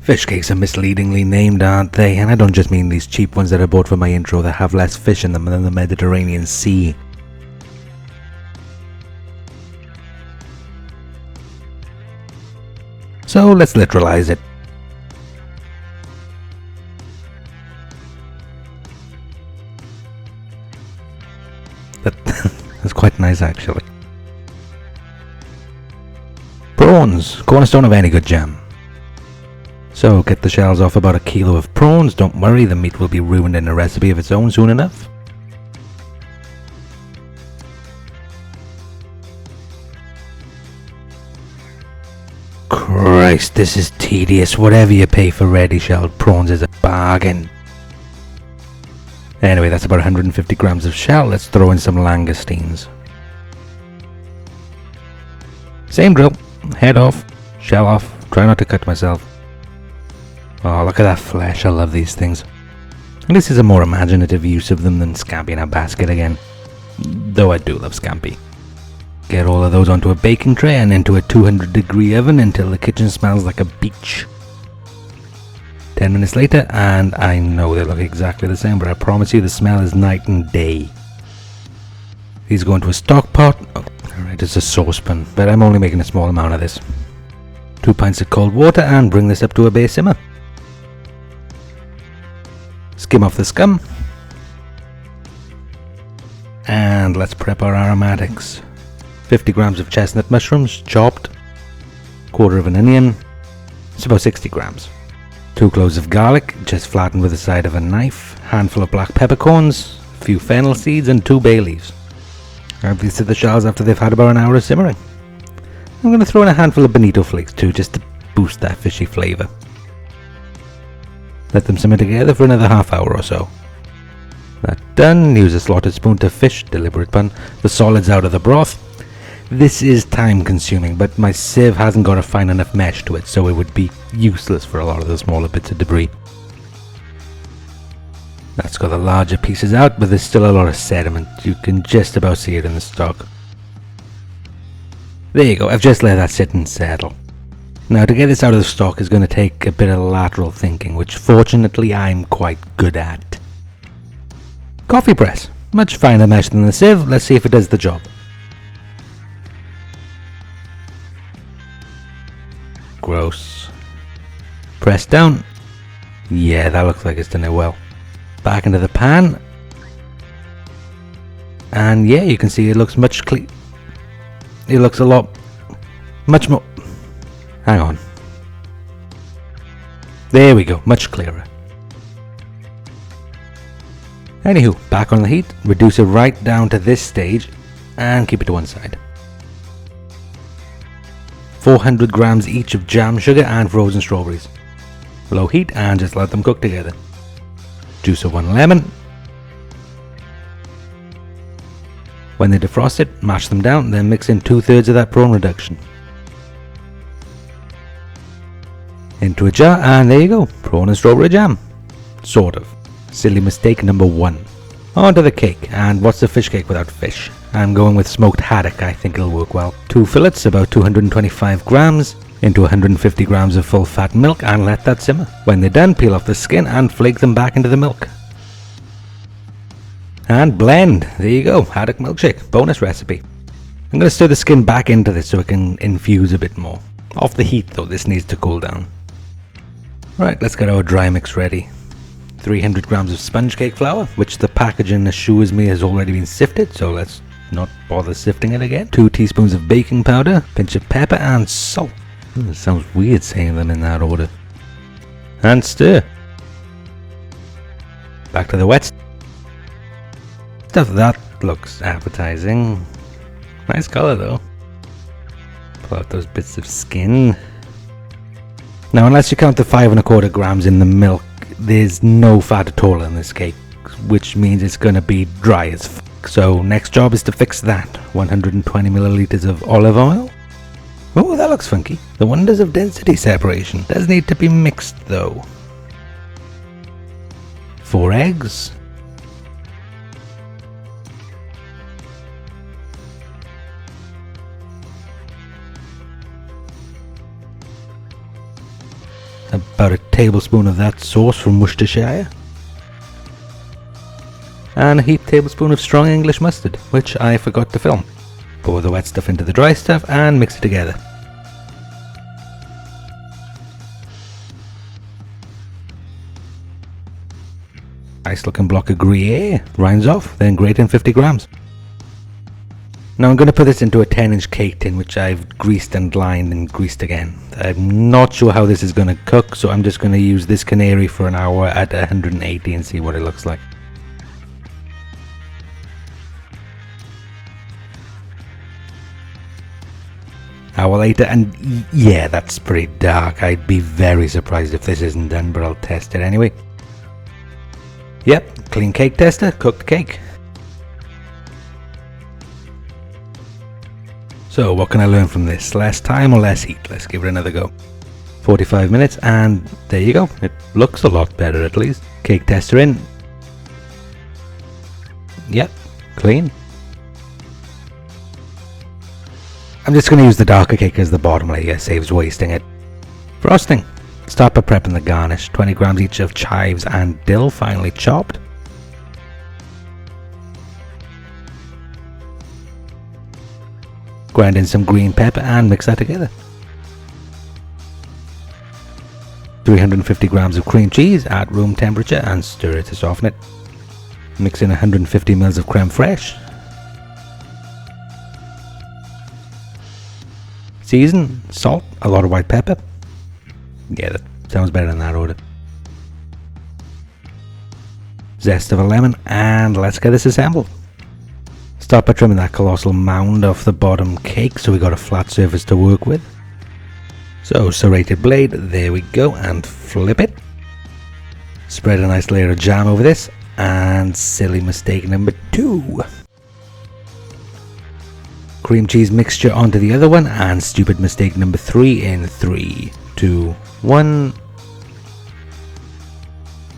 Fish cakes are misleadingly named, aren't they? And I don't just mean these cheap ones that I bought for my intro that have less fish in them than the Mediterranean Sea. So let's literalize it. That's quite nice actually. Prawns, cornerstone of any good jam. So get the shells off about a kilo of prawns. Don't worry, the meat will be ruined in a recipe of its own soon enough. Christ, this is tedious. Whatever you pay for ready shelled prawns is a bargain. Anyway, that's about 150 grams of shell. Let's throw in some langoustines. Same drill. Head off, shell off. Try not to cut myself. Oh, look at that flesh. I love these things. And this is a more imaginative use of them than scampi in a basket again. Though I do love scampi. Get all of those onto a baking tray and into a 200-degree oven until the kitchen smells like a beach. 10 minutes later, and I know they look exactly the same, but I promise you the smell is night and day. These go into a stock pot. Oh, alright, it's a saucepan, but I'm only making a small amount of this. 2 pints of cold water and bring this up to a base simmer. Skim off the scum. And let's prep our aromatics. 50 grams of chestnut mushrooms, chopped. Quarter of an onion. It's about 60 grams. 2 cloves of garlic, just flattened with the side of a knife. Handful of black peppercorns. A few fennel seeds and 2 bay leaves. Add these to the shells after they've had about an hour of simmering. I'm going to throw in a handful of bonito flakes too, just to boost that fishy flavour. Let them simmer together for another half hour or so. That done, use a slotted spoon to fish, deliberate pun, the solids out of the broth. This is time consuming, but my sieve hasn't got a fine enough mesh to it, so it would be useless for a lot of the smaller bits of debris. That's got the larger pieces out, but there's still a lot of sediment. You can just about see it in the stock. There you go, I've just let that sit and settle. Now to get this out of the stock is going to take a bit of lateral thinking, which fortunately I'm quite good at. Coffee press, much finer mesh than the sieve. Let's see if it does the job. Gross. Press down. Yeah, that looks like it's done it well. Back into the pan. And yeah, you can see it looks much clean. It looks a lot, much more. Hang on. There we go, much clearer. Anywho, back on the heat, reduce it right down to this stage and keep it to one side. 400 grams each of jam sugar and frozen strawberries. Low heat and just let them cook together. Juice of 1 lemon. When they defrost it, mash them down, then mix in 2/3 of that prawn reduction. Into a jar, and there you go, prawn and strawberry jam. Sort of. Silly mistake number 1. On to the cake, and what's a fish cake without fish? I'm going with smoked haddock, I think it'll work well. 2 fillets, about 225 grams, into 150 grams of full fat milk and let that simmer. When they're done, peel off the skin and flake them back into the milk. And blend, there you go, haddock milkshake, bonus recipe. I'm going to stir the skin back into this so it can infuse a bit more. Off the heat though, this needs to cool down. Right, let's get our dry mix ready. 300 grams of sponge cake flour, which the packaging assures me has already been sifted, so let's not bother sifting it again. 2 teaspoons of baking powder, pinch of pepper and salt. It sounds weird saying them in that order. And stir. Back to the wet stuff. That looks appetizing. Nice color though. Pull out those bits of skin. Now, unless you count the 5 1/4 grams in the milk, there's no fat at all in this cake, which means it's going to be dry as f***. So next job is to fix that. 120 milliliters of olive oil. Oh, that looks funky. The wonders of density separation. Does need to be mixed though. 4 eggs. about a tablespoon of that sauce from Worcestershire, and a heaped tablespoon of strong English mustard, which I forgot to film. Pour the wet stuff into the dry stuff and mix it together. Nice looking block of Gruyere, rinds off, then grate in 50 grams. Now I'm going to put this into a 10-inch cake tin, which I've greased and lined and greased again. I'm not sure how this is going to cook, so I'm just going to use this canary for an hour at 180 and see what it looks like. Hour later, and yeah, that's pretty dark. I'd be very surprised if this isn't done, but I'll test it anyway. Yep, clean cake tester, cooked cake. So what can I learn from this? Less time or less heat? Let's give it another go. 45 minutes and there you go. It looks a lot better at least. Cake tester in. Yep, clean. I'm just going to use the darker cake as the bottom layer, saves wasting it. Frosting. Start by prepping the garnish. 20 grams each of chives and dill finely chopped. Grind in some green pepper and mix that together. 350 grams of cream cheese at room temperature and stir it to soften it. Mix in 150 ml of creme fraiche. Season, salt, a lot of white pepper. Yeah, that sounds better in that order. Zest of a lemon, and let's get this assembled. Start by trimming that colossal mound off the bottom cake so we got a flat surface to work with. So, serrated blade, there we go, and flip it. Spread a nice layer of jam over this, and silly mistake number 2. Cream cheese mixture onto the other one, and stupid mistake number 3 in 3, 2, 1.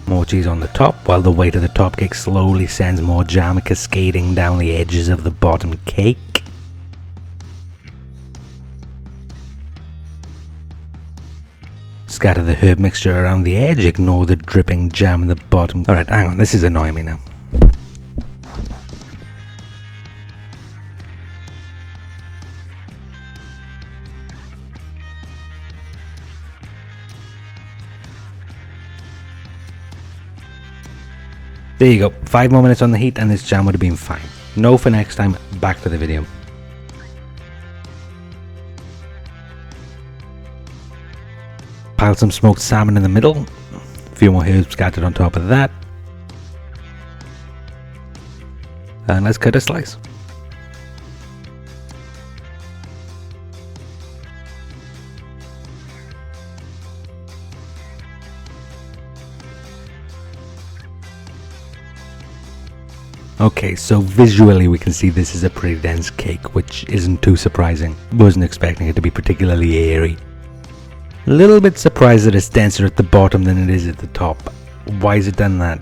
More cheese on the top, while the weight of the top cake slowly sends more jam cascading down the edges of the bottom cake. Scatter the herb mixture around the edge, ignore the dripping jam in the bottom. Alright, hang on, this is annoying me now. There you go, 5 more minutes on the heat and this jam would have been fine. No for next time, back to the video. Pile some smoked salmon in the middle, a few more herbs scattered on top of that. And let's cut a slice. Okay, so visually we can see this is a pretty dense cake, which isn't too surprising. Wasn't expecting it to be particularly airy. A little bit surprised that it's denser at the bottom than it is at the top. Why has it done that?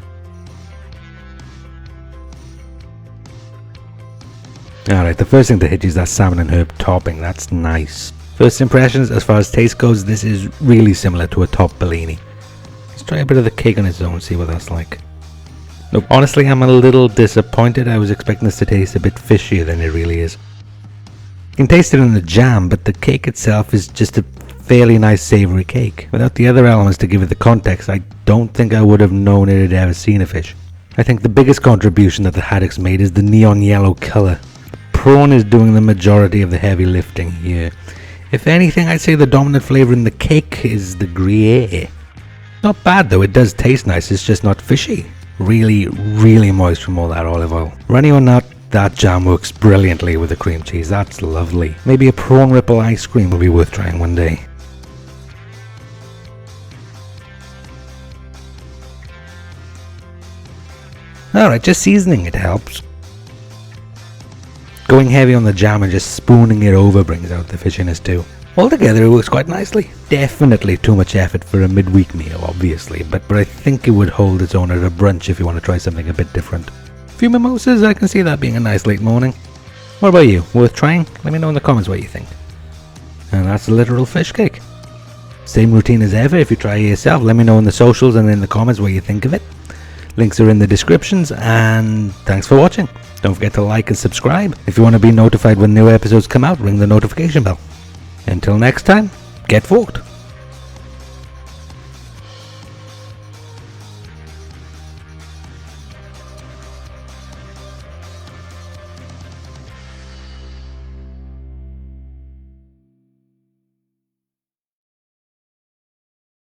Alright, the first thing to hit you is that salmon and herb topping. That's nice. First impressions, as far as taste goes, this is really similar to a top Bellini. Let's try a bit of the cake on its own, see what that's like. Nope, honestly I'm a little disappointed. I was expecting this to taste a bit fishier than it really is. You can taste it in the jam, but the cake itself is just a fairly nice savoury cake. Without the other elements to give it the context, I don't think I would have known it had ever seen a fish. I think the biggest contribution that the haddocks made is the neon yellow colour. Prawn is doing the majority of the heavy lifting here. If anything, I'd say the dominant flavour in the cake is the Gruyere. Not bad though, it does taste nice, it's just not fishy. Really moist from all that olive oil. Runny or not, that jam works brilliantly with the cream cheese. That's lovely. Maybe a prawn ripple ice cream will be worth trying one day. Alright, just seasoning it helps. Going heavy on the jam and just spooning it over brings out the fishiness too. Altogether it works quite nicely. Definitely too much effort for a midweek meal obviously, but I think it would hold its own at a brunch if you want to try something a bit different. A few mimosas, I can see that being a nice late morning. What about you? Worth trying? Let me know in the comments what you think. And that's a literal fish cake. Same routine as ever. If you try it yourself, let me know in the socials and in the comments what you think of it. Links are in the descriptions, and thanks for watching. Don't forget to like and subscribe. If you want to be notified when new episodes come out, ring the notification bell. Until next time, get forked.